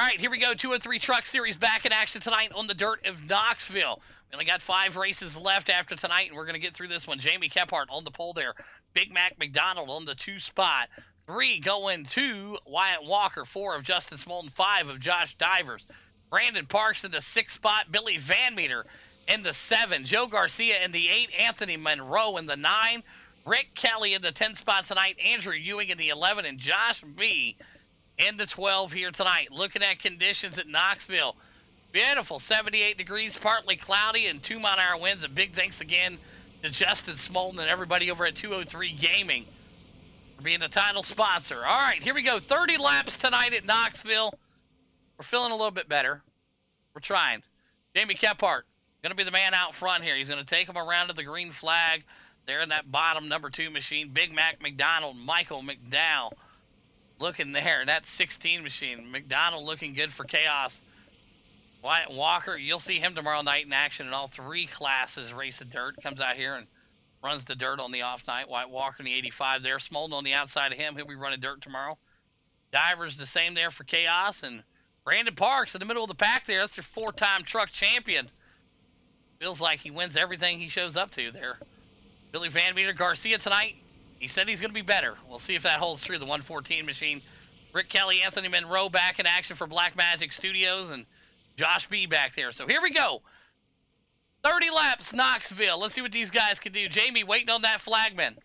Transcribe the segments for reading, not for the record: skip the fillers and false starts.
right, here we go. 203 Truck Series back in action tonight on the dirt of Knoxville. We only got 5 races left after tonight, and we're going to get through this one. Jamie Kephart on the pole there. Big Mac McDonald on the 2 spot. 3 going to Wyatt Walker. 4 of Justin Smolden. 5 of Josh Divers. Brandon Parks in the 6 spot. Billy Van Meter in the 7. Joe Garcia in the 8. Anthony Monroe in the 9. Rick Kelly in the 10 spot tonight. Andrew Ewing in the 11. And Josh B. in the 12 here tonight. Looking at conditions at Knoxville. Beautiful, 78 degrees, partly cloudy, and 2 mile-an-hour winds. A big thanks again to Justin Smolden and everybody over at 203 Gaming for being the title sponsor. All right, here we go. 30 laps tonight at Knoxville. We're feeling a little bit better. We're trying. Jamie Kephart going to be the man out front here. He's going to take him around to the green flag there in that bottom number 2 machine. Big Mac McDonald, Michael McDowell looking there. That 16 machine. McDonald looking good for Chaos. Wyatt Walker, you'll see him tomorrow night in action in all 3 classes. Race of dirt. Comes out here and runs the dirt on the off night. Wyatt Walker in the 85 there. Smolden on the outside of him. He'll be running dirt tomorrow. Divers the same there for Chaos. And Brandon Parks in the middle of the pack there. That's your 4-time truck champion. Feels like he wins everything he shows up to there. Billy Van Meter Garcia tonight. He said he's going to be better. We'll see if that holds true. The 114 machine. Rick Kelly, Anthony Monroe back in action for Black Magic Studios. And Josh B back there. So here we go. 30 laps, Knoxville. Let's see what these guys can do. Jamie waiting on that flagman.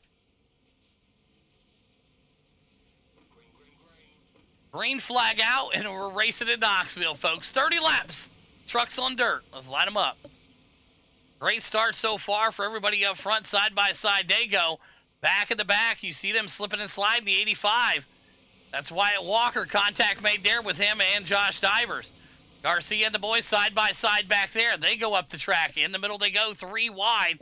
Green flag out, and we're racing at Knoxville, folks. 30 laps. Trucks on dirt. Let's light them up. Great start so far for everybody up front. Side by side they go. Back in the back, you see them slipping and sliding the 85. That's Wyatt Walker. Contact made there with him and Josh Divers. Garcia and the boys side by side back there. They go up the track. In the middle they go, 3 wide.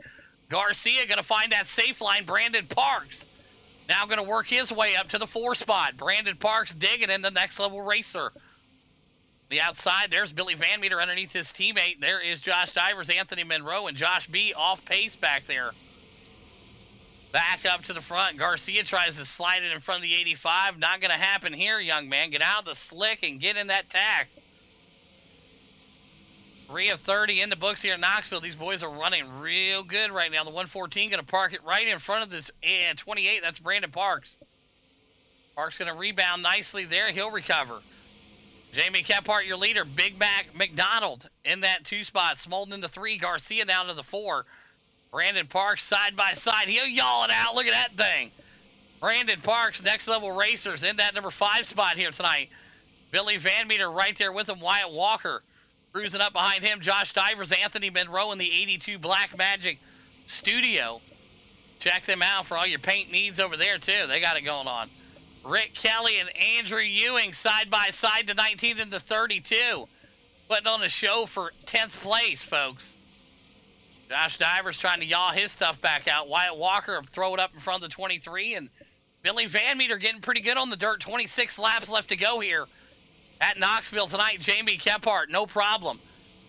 Garcia going to find that safe line. Brandon Parks now going to work his way up to the 4 spot. Brandon Parks digging in the next level racer. The outside, there's Billy Van Meter underneath his teammate. There is Josh Divers, Anthony Monroe, and Josh B off pace back there. Back up to the front. Garcia tries to slide it in front of the 85. Not going to happen here, young man. Get out of the slick and get in that tack. 3 of 30 in the books here in Knoxville. These boys are running real good right now. The 114 going to park it right in front of the 28. That's Brandon Parks. Parks going to rebound nicely there. He'll recover. Jamie Kephart, your leader. Big Mac McDonald in that 2 spot. Smolden in the 3. Garcia down to the 4. Brandon Parks side by side. He'll yaw it out. Look at that thing. Brandon Parks, next level racers in that number 5 spot here tonight. Billy Van Meter right there with him. Wyatt Walker cruising up behind him. Josh Divers, Anthony Monroe in the 82 Black Magic Studio. Check them out for all your paint needs over there, too. They got it going on. Rick Kelly and Andrew Ewing side by side, the 19 and the 32. Putting on a show for 10th place, folks. Josh Divers trying to yaw his stuff back out. Wyatt Walker throw it up in front of the 23. And Billy Van Meter getting pretty good on the dirt. 26 laps left to go here at Knoxville tonight. Jamie Kephart, no problem.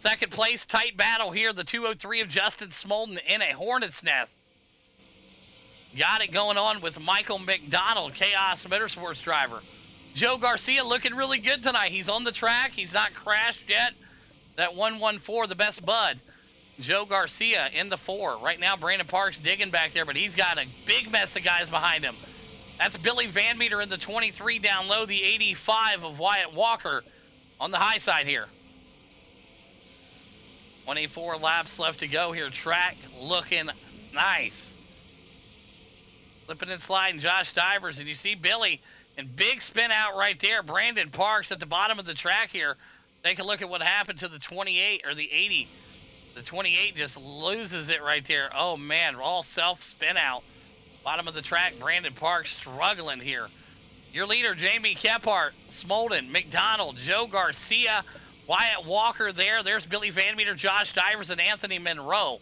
Second place, tight battle here. The 203 of Justin Smolden in a hornet's nest. Got it going on with Michael McDonald, Chaos Motorsports driver. Joe Garcia looking really good tonight. He's on the track. He's not crashed yet. That 114, the best bud. Joe Garcia in the 4. Right now, Brandon Parks digging back there, but he's got a big mess of guys behind him. That's Billy Van Meter in the 23 down low, the 85 of Wyatt Walker on the high side here. 24 laps left to go here. Track looking nice. Flipping and sliding Josh Divers. And you see Billy and big spin out right there. Brandon Parks at the bottom of the track here. Take a look at what happened to the 28 or the 80. The 28 just loses it right there. Oh, man, all self spin out. Bottom of the track, Brandon Parks struggling here. Your leader, Jamie Kephart, Smolden, McDonald, Joe Garcia, Wyatt Walker there. There's Billy Van Meter, Josh Divers, and Anthony Monroe.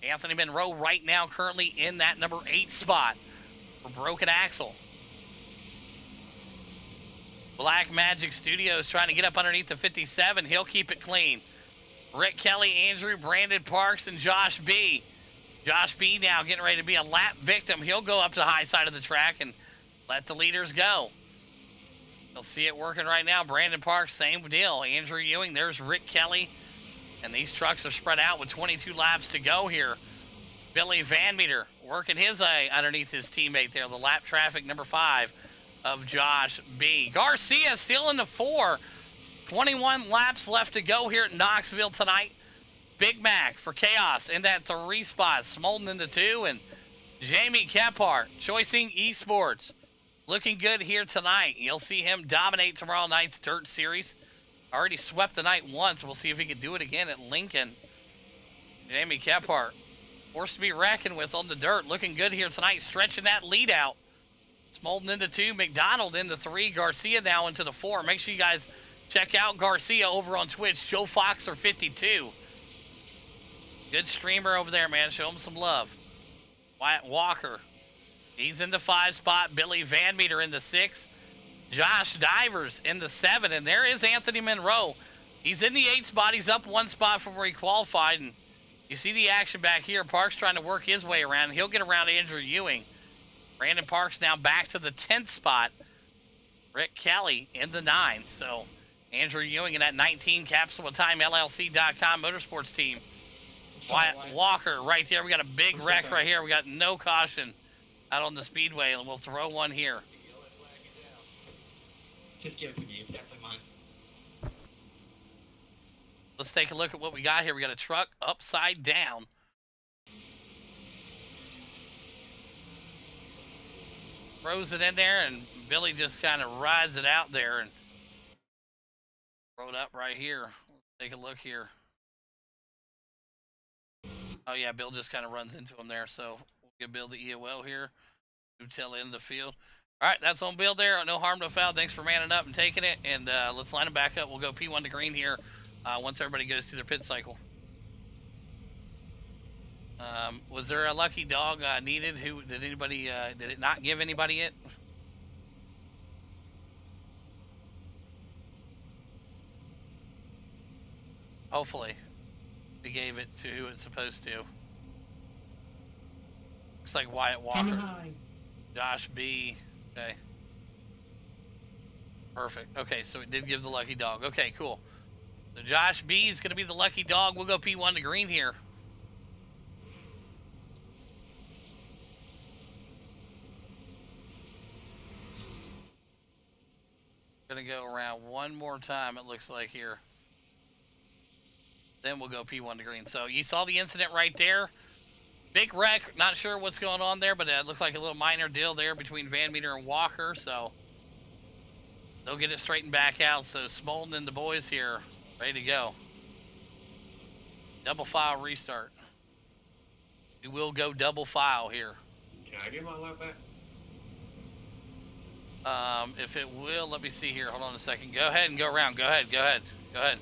Anthony Monroe right now currently in that number 8 spot for Broken Axle. Black Magic Studios trying to get up underneath the 57. He'll keep it clean. Rick Kelly, Andrew, Brandon Parks, and Josh B. Josh B now getting ready to be a lap victim. He'll go up to the high side of the track and let the leaders go. You'll see it working right now. Brandon Parks, same deal. Andrew Ewing, there's Rick Kelly. And these trucks are spread out with 22 laps to go here. Billy Van Meter working his eye underneath his teammate there. The lap traffic number 5 of Josh B. Garcia still in the 4. 21 laps left to go here at Knoxville tonight. Big Mac for Chaos in that 3 spot. Smolden in the 2. And Jamie Kephart, Choicing Esports. Looking good here tonight. You'll see him dominate tomorrow night's Dirt Series. Already swept the night once. We'll see if he can do it again at Lincoln. Jamie Kephart, forced to be reckoned with on the dirt. Looking good here tonight, stretching that lead out. Smolden into 2, McDonald into 3, Garcia now into the 4. Make sure you guys check out Garcia over on Twitch. Joe Foxer 52. Good streamer over there, man. Show him some love. Wyatt Walker, he's in the 5 spot. Billy Van Meter in the 6. Josh Divers in the 7. And there is Anthony Monroe. He's in the 8 spot. He's up 1 spot from where he qualified. And you see the action back here. Parks trying to work his way around. He'll get around Andrew Ewing. Brandon Parks now back to the 10th spot. Rick Kelly in the 9. So Andrew Ewing in that 19 Capsule Time LLC.com motorsports team. Wyatt Walker right there. We got a big wreck right here. We got no caution out on the speedway, and we'll throw one here. Let's take a look at what we got here. We got a truck upside down. Throws it in there, and Billy just kind of rides it out there and throw it up right here. Let's take a look here. Oh yeah, Bill just kind of runs into him there, so we'll give Bill the EOL here. Tail end of the field. All right, that's on Bill there. No harm, no foul. Thanks for manning up and taking it, and let's line them back up. We'll go P1 to green here once everybody goes through their pit cycle. Was there a lucky dog needed? Did anybody? Did it not give anybody it? Hopefully, we gave it to who it's supposed to. Looks like Wyatt Walker, Josh B. Okay, perfect. Okay, so it did give the lucky dog. Okay, cool. So Josh B is going to be the lucky dog. We'll go P1 to green here. Gonna go around one more time, it looks like here. Then we'll go P1 to green. So you saw the incident right there. Big wreck, not sure what's going on there, but it looked like a little minor deal there between Van Meter and Walker, so they'll get it straightened back out. So Smolden and the boys here, ready to go. Double file restart. We will go double file here. Can I get my lap back? If it will, let me see here. Hold on a second. Go ahead and go around. Go ahead. Go ahead. Go ahead.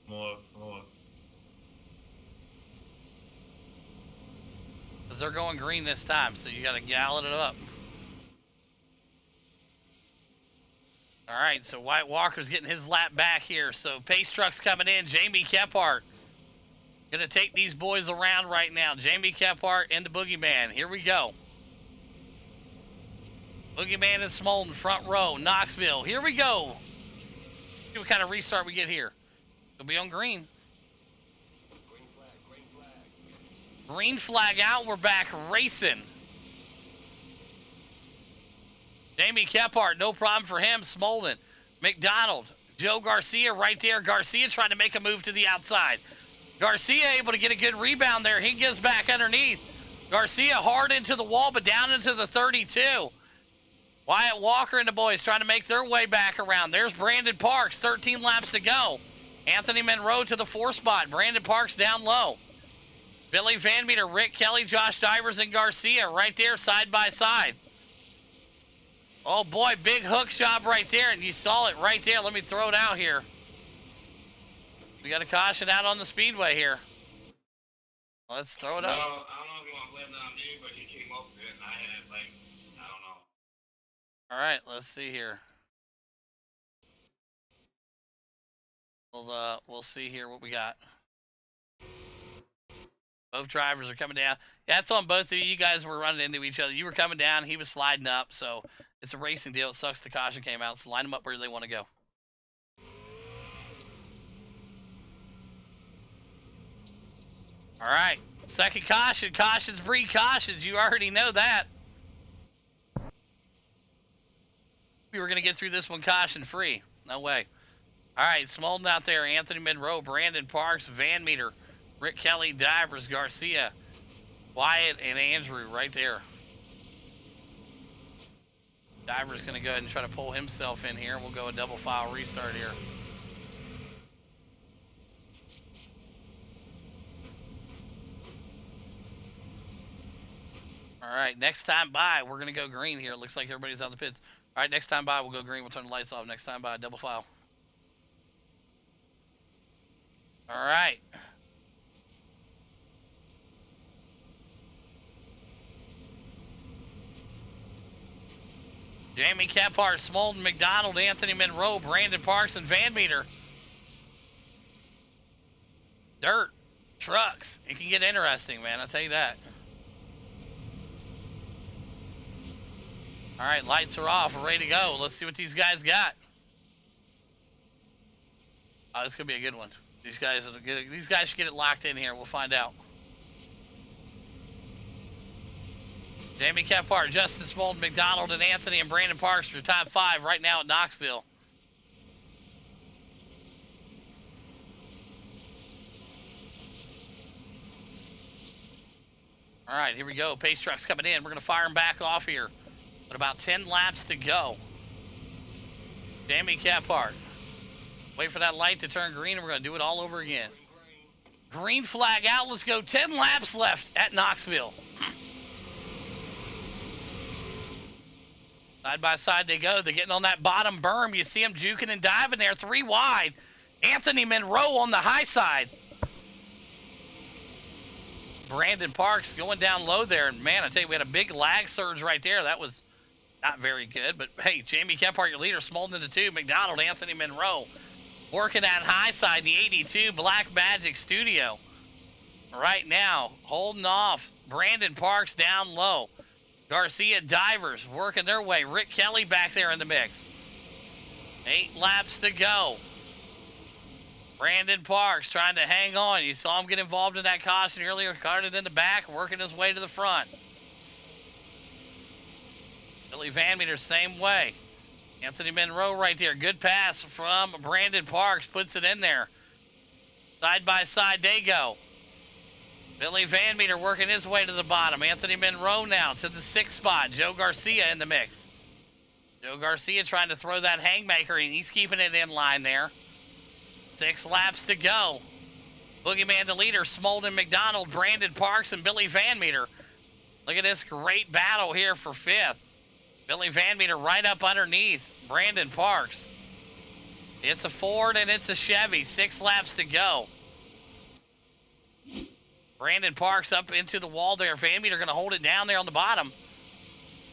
More. Because they're going green this time, so you got to gallon it up. All right, so Wyatt Walker's getting his lap back here. So pace truck's coming in. Jamie Kephart gonna take these boys around right now. Jamie Kephart and the Boogeyman. Here we go. Boogeyman and Smolden, front row. Knoxville. Here we go. See what kind of restart we get here. It'll be on green. Green flag out. We're back racing. Jamie Kephart, no problem for him. Smolden, McDonald, Joe Garcia right there. Garcia trying to make a move to the outside. Garcia able to get a good rebound there. He gives back underneath. Garcia hard into the wall, but down into the 32. Wyatt Walker and the boys trying to make their way back around. There's Brandon Parks, 13 laps to go. Anthony Monroe to the 4 spot. Brandon Parks down low. Billy Van Meter, Rick Kelly, Josh Divers, and Garcia right there side by side. Oh boy, big hook job right there, and you saw it right there. Let me throw it out here. We got a caution out on the speedway here. Let's throw it up. No, I don't know if you want to blame that on me, but he came up with it, and I had, like, I don't know. All right, let's see here. We'll see here what we got. Both drivers are coming down. Yeah, that's on both of you. You guys were running into each other. You were coming down. He was sliding up. So it's a racing deal. It sucks the caution came out. So line them up where they want to go. All right. Second caution. Cautions breed cautions. You already know that. We were going to get through this one caution free. No way. All right. Smolden out there. Anthony Monroe, Brandon Parks, Van Meter, Rick Kelly, Divers, Garcia, Wyatt, and Andrew right there. Diver's going to go ahead and try to pull himself in here. We'll go a double file restart here. All right, next time by, we're going to go green here. It looks like everybody's out of the pits. All right, next time by, we'll go green. We'll turn the lights off. Next time by, double file. All right. Jamie Kephart, Smolden, McDonald, Anthony Monroe, Brandon Parks, and Van Meter. Dirt, trucks. It can get interesting, man. I'll tell you that. All right, lights are off. We're ready to go. Let's see what these guys got. Oh, this could be a good one. These guys should get it locked in here. We'll find out. Jamie Kephart, Justin Smolden, McDonald, and Anthony and Brandon Parks for top 5 right now at Knoxville. All right, here we go. Pace truck's coming in. We're going to fire them back off here. But about 10 laps to go. Jamie Kephart. Wait for that light to turn green, and we're going to do it all over again. Green flag out. Let's go. 10 laps left at Knoxville. Side by side they go. They're getting on that bottom berm. You see them juking and diving there. 3 wide. Anthony Monroe on the high side. Brandon Parks going down low there. And man, I tell you, we had a big lag surge right there. That was not very good. But hey, Jamie Kephart, your leader, Smolden into 2. McDonald, Anthony Monroe. Working that high side, the 82 Black Magic Studio. Right now, holding off. Brandon Parks down low. Garcia Divers working their way. Rick Kelly back there in the mix. 8 laps to go. Brandon Parks trying to hang on. You saw him get involved in that caution earlier. Carted in the back, working his way to the front. Billy Van Meter, same way. Anthony Monroe right there. Good pass from Brandon Parks. Puts it in there. Side by side they go. Billy Van Meter working his way to the bottom. Anthony Monroe now to the 6th spot. Joe Garcia in the mix. Joe Garcia trying to throw that hangmaker, and he's keeping it in line there. 6 laps to go. Boogeyman the leader. Smolden, McDonald, Brandon Parks, and Billy Van Meter. Look at this great battle here for 5th. Billy Van Meter right up underneath Brandon Parks. It's a Ford and it's a Chevy. 6 laps to go. Brandon Parks up into the wall there. Van Meter going to hold it down there on the bottom.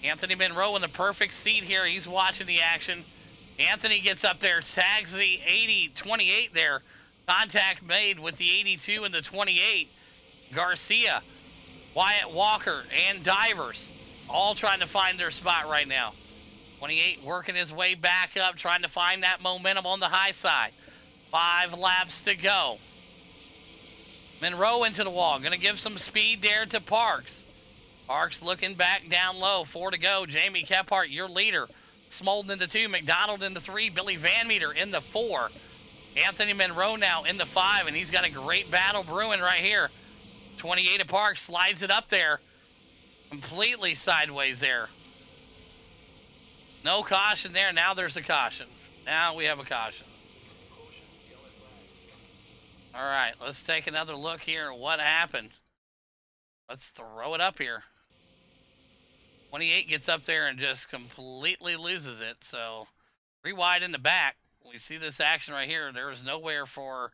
Anthony Monroe in the perfect seat here. He's watching the action. Anthony gets up there, tags the 28 there. Contact made with the 82 and the 28. Garcia, Wyatt Walker, and Divers all trying to find their spot right now. 28 working his way back up, trying to find that momentum on the high side. 5 laps to go. Monroe into the wall. Going to give some speed there to Parks. Parks looking back down low. 4 to go. Jamie Kephart, your leader. Smolden into 2. McDonald into 3. Billy Van Meter in the 4. Anthony Monroe now in the 5. And he's got a great battle brewing right here. 28 of Parks slides it up there. Completely sideways there. No caution there. Now there's a caution. Now we have a caution. All right, let's take another look here at what happened. Let's throw it up here. 28 gets up there and just completely loses it. So 3 wide in the back. We see this action right here. There is nowhere for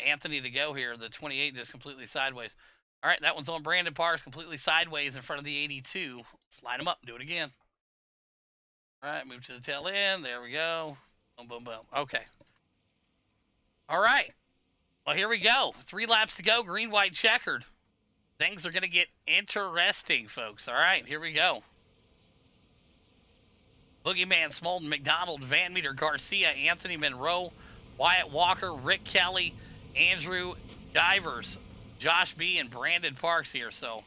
Anthony to go here. The 28 just completely sideways. All right, that one's on Brandon Parks, completely sideways in front of the 82. Slide him up, do it again. All right, move to the tail end. There we go. Boom, boom, boom. Okay. All right. Well, here we go. 3 laps to go. Green, white, checkered. Things are going to get interesting, folks. All right, here we go. Boogeyman, Smolden, McDonald, Van Meter, Garcia, Anthony Monroe, Wyatt Walker, Rick Kelly, Andrew Divers, Josh B, and Brandon Parks here. So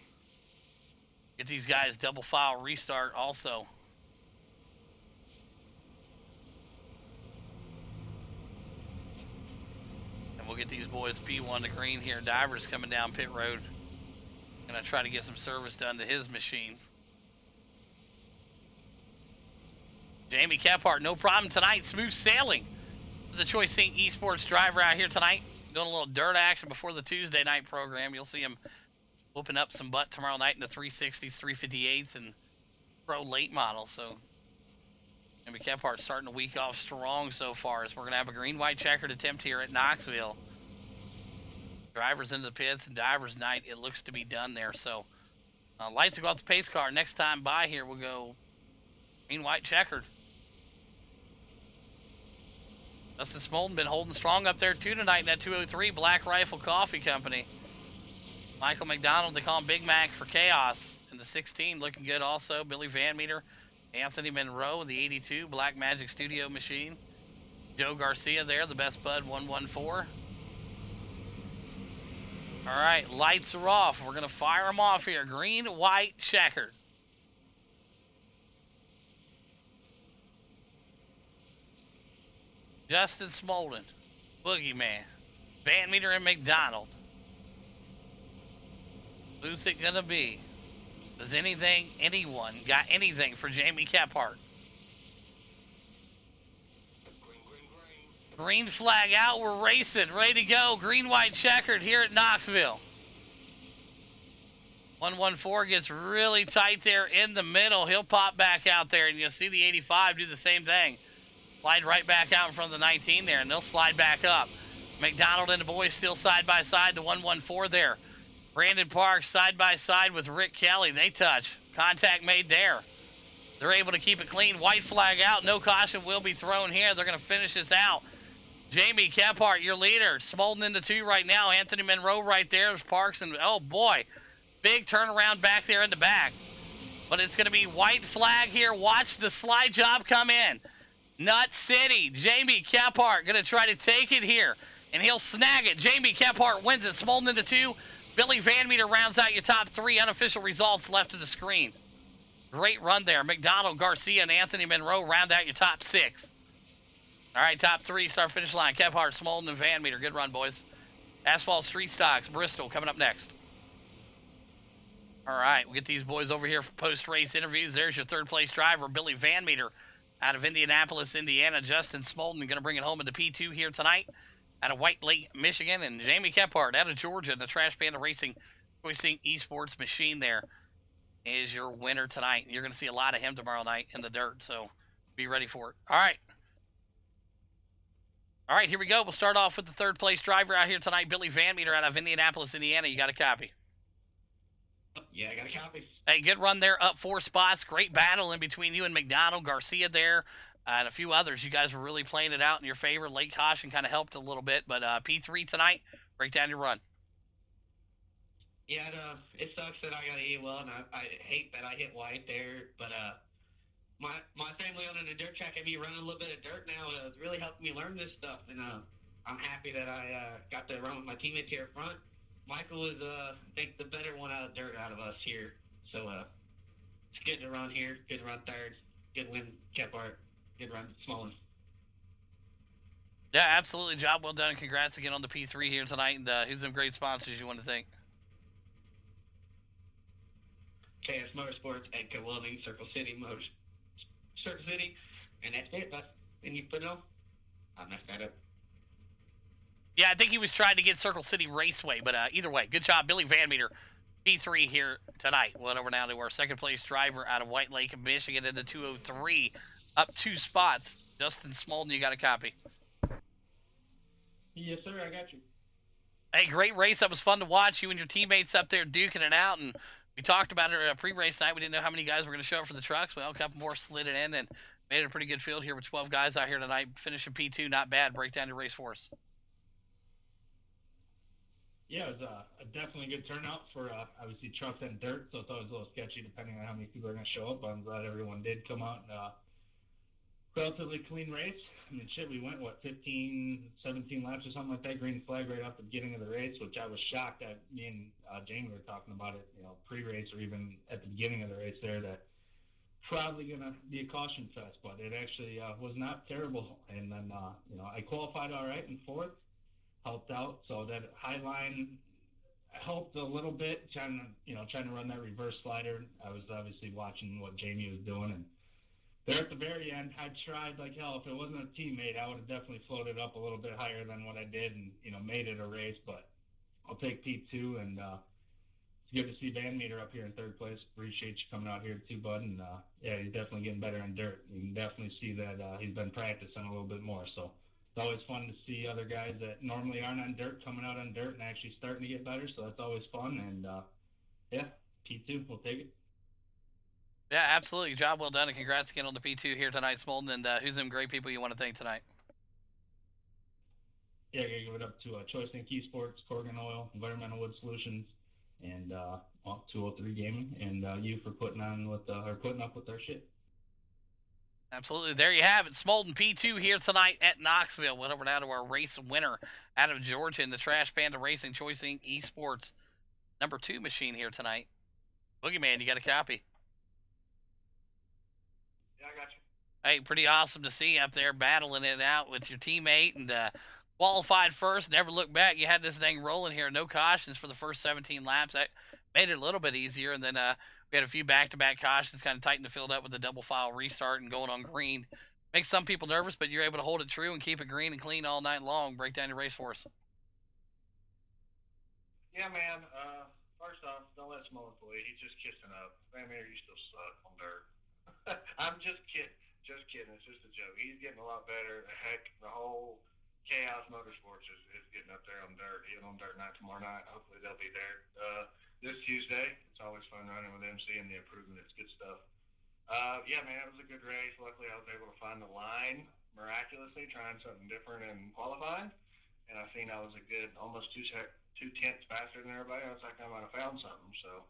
get these guys double file restart also. And we'll get these boys P1 to green here. Divers coming down pit road. Gonna try to get some service done to his machine. Jamie Kephart, no problem tonight. Smooth sailing. The Choice Inc. Esports driver out here tonight. Doing a little dirt action before the Tuesday night program. You'll see him whooping up some butt tomorrow night in the 360s, 358s, and pro late models. So Jamie Kephart starting the week off strong so far, as we're going to have a green-white checkered attempt here at Knoxville. Drivers into the pits and divers night. It looks to be done there. So lights will go off the pace car. Next time by here, we'll go green-white checkered. Justin Smolden been holding strong up there too tonight in that 203 Black Rifle Coffee Company. Michael McDonald, they call him Big Mac for Chaos in the 16, looking good also. Billy Van Meter, Anthony Monroe, the 82 Black Magic Studio machine. Joe Garcia there, the Best Bud 114. All right, lights are off. We're going to fire them off here. Green, white, checkered. Justin Smolden, Boogeyman, Van Meter, and McDonald. Who's it gonna be? Does anyone got anything for Jamie Kephart? Green flag out, we're racing, ready to go. Green, white, checkered here at Knoxville. 114 gets really tight there in the middle. He'll pop back out there, and you'll see the 85 do the same thing. Slide right back out in front of the 19 there, and they'll slide back up. McDonald and the boys still side by side. The 114 there. Brandon Parks side by side with Rick Kelly. They touch. Contact made there. They're able to keep it clean. White flag out. No caution will be thrown here. They're going to finish this out. Jamie Kephart, your leader. Smolden into 2 right now. Anthony Monroe right there. There's Parks, and oh boy, big turnaround back there in the back. But it's going to be white flag here. Watch the slide job come in. Nut City, Jamie Kephart going to try to take it here, and he'll snag it. Jamie Kephart wins it. Smolden into 2. Billy Van Meter rounds out your top 3. Unofficial results left of the screen. Great run there. McDonald, Garcia, and Anthony Monroe round out your top 6. All right, top 3, start finish line. Kephart, Smolden, and Van Meter. Good run, boys. Asphalt Street Stocks, Bristol, coming up next. All right, we'll get these boys over here for post-race interviews. There's your third-place driver, Billy Van Meter. Out of Indianapolis, Indiana, Justin Smolden going to bring it home into P2 here tonight. Out of White Lake, Michigan, and Jamie Kephart out of Georgia, the Trash Panda Racing Choicing Esports machine there is your winner tonight. You're going to see a lot of him tomorrow night in the dirt, so be ready for it. All right, here we go. We'll start off with the third place driver out here tonight, Billy Van Meter out of Indianapolis, Indiana. You got a copy? Yeah, I got a copy. Hey, good run there, up 4 spots. Great battle in between you and McDonald, Garcia there, and a few others. You guys were really playing it out in your favor. Late caution kind of helped a little bit, but P3 tonight, break down your run. Yeah, it sucks that I got to eat well, and I hate that I hit white there, but my family on the dirt track and me running a little bit of dirt now has really helped me learn this stuff, and I'm happy that I got to run with my teammates here up front. Michael is, I think, the better one out of dirt out of us here. So it's good to run here. Good to run third. Good win, Kephart. Good run, Smolden. Yeah, absolutely. Job well done. Congrats again on the P3 here tonight. And who's some great sponsors you want to thank? KS Motorsports, Edco Welding, Circle City Motors, Circle City, and that's it. And you put it on? I messed that up. Yeah, I think he was trying to get Circle City Raceway, but either way, good job, Billy Van Meter, P3 here tonight. Well, over now to our second place driver out of White Lake, Michigan, in the 203, up 2 spots. Justin Smolden, you got a copy? Yes, sir, I got you. Hey, great race. That was fun to watch. You and your teammates up there duking it out, and we talked about it at pre-race night. We didn't know how many guys were going to show up for the trucks. Well, a couple more slid it in and made it a pretty good field here with 12 guys out here tonight. Finishing P2, not bad. Break down your race for us. Yeah, it was a definitely good turnout for obviously trucks and dirt, so it's always a little sketchy depending on how many people are going to show up. But I'm glad everyone did come out and relatively clean race. I mean, shit, we went, what, 15, 17 laps or something like that, green flag right off the beginning of the race, which I was shocked that me and Jamie were talking about it, pre-race or even at the beginning of the race there, that probably going to be a caution fest, but it actually was not terrible. And then, I qualified all right in fourth, helped out. So that high line helped a little bit, trying to run that reverse slider. I was obviously watching what Jamie was doing, and there at the very end, I tried like hell. If it wasn't a teammate, I would have definitely floated up a little bit higher than what I did, and made it a race. But I'll take P2, and it's good to see Van Meter up here in third place. Appreciate you coming out here too, bud. And yeah, he's definitely getting better in dirt. You can definitely see that he's been practicing a little bit more. So it's always fun to see other guys that normally aren't on dirt coming out on dirt and actually starting to get better. So that's always fun. And yeah, P2, we'll take it. Yeah, absolutely. Job well done, and congrats again on the P2 here tonight, Smolden. And who's them great people you want to thank tonight? Yeah, I gotta give it up to Choice and Key Sports, Corgan Oil, Environmental Wood Solutions, and 203 Gaming, and you for putting up with our shit. Absolutely. There you have it. Smolden P2 here tonight at Knoxville. Went over now to our race winner out of Georgia in the Trash Panda Racing Choice Inc. Esports #2 machine here tonight. Boogeyman, you got a copy? Yeah, I got you. Hey, pretty awesome to see you up there battling it out with your teammate and qualified first. Never looked back. You had this thing rolling here. No cautions for the first 17 laps. That made it a little bit easier. And then we had a few back-to-back cautions, kind of tightened the field up with the double file restart and going on green. Makes some people nervous, but you're able to hold it true and keep it green and clean all night long. Break down your race for us. Yeah, man. First off, don't let Smollen fool you. He's just kissing up. Man, there you still suck on dirt. I'm just kidding. Just kidding. It's just a joke. He's getting a lot better. Heck, the whole Chaos Motorsports is getting up there on dirt. Even on dirt night tomorrow night. Hopefully they'll be there this Tuesday. It's always fun running with them, seeing the improvement. It's good stuff. Yeah, man, it was a good race. Luckily, I was able to find the line miraculously, trying something different in qualifying. And I seen I was a good almost 2/10 faster than everybody. I was like, I might have found something. So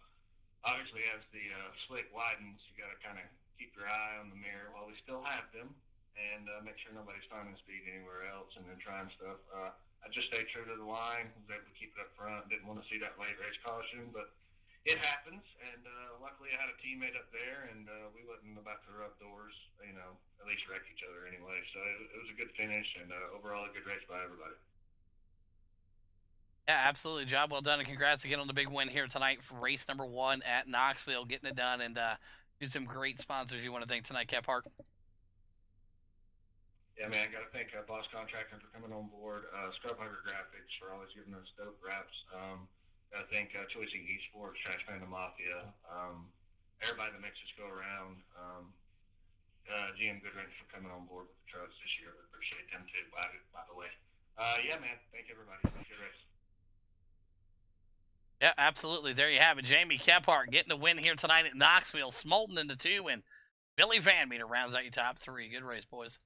obviously, as the slick widens, you got to kind of keep your eye on the mirror while we still have them, and make sure nobody's finding speed anywhere else, and then trying stuff. I just stayed true to the line. Was able to keep it up front. Didn't want to see that late race caution, but it happens. And luckily, I had a teammate up there, and we wasn't about to rub doors. At least wreck each other anyway. So it was a good finish, and overall a good race by everybody. Yeah, absolutely. Job well done, and congrats again on the big win here tonight for race #1 at Knoxville, getting it done, and do some great sponsors you want to thank tonight, Kephart. Yeah, man, got to thank Boss Contractor for coming on board, Scrub Hugger Graphics for always giving us dope wraps. Got to thank Choicing Esports, Trash Panda Mafia, everybody that makes us go around. GM Goodrich for coming on board with the trucks this year. We appreciate them too, by the way. Yeah, man, thank everybody. Good race. Yeah, absolutely. There you have it. Jamie Kephart getting the win here tonight at Knoxville. Smolten in the 2, and Billy Van Meter rounds out your top 3. Good race, boys.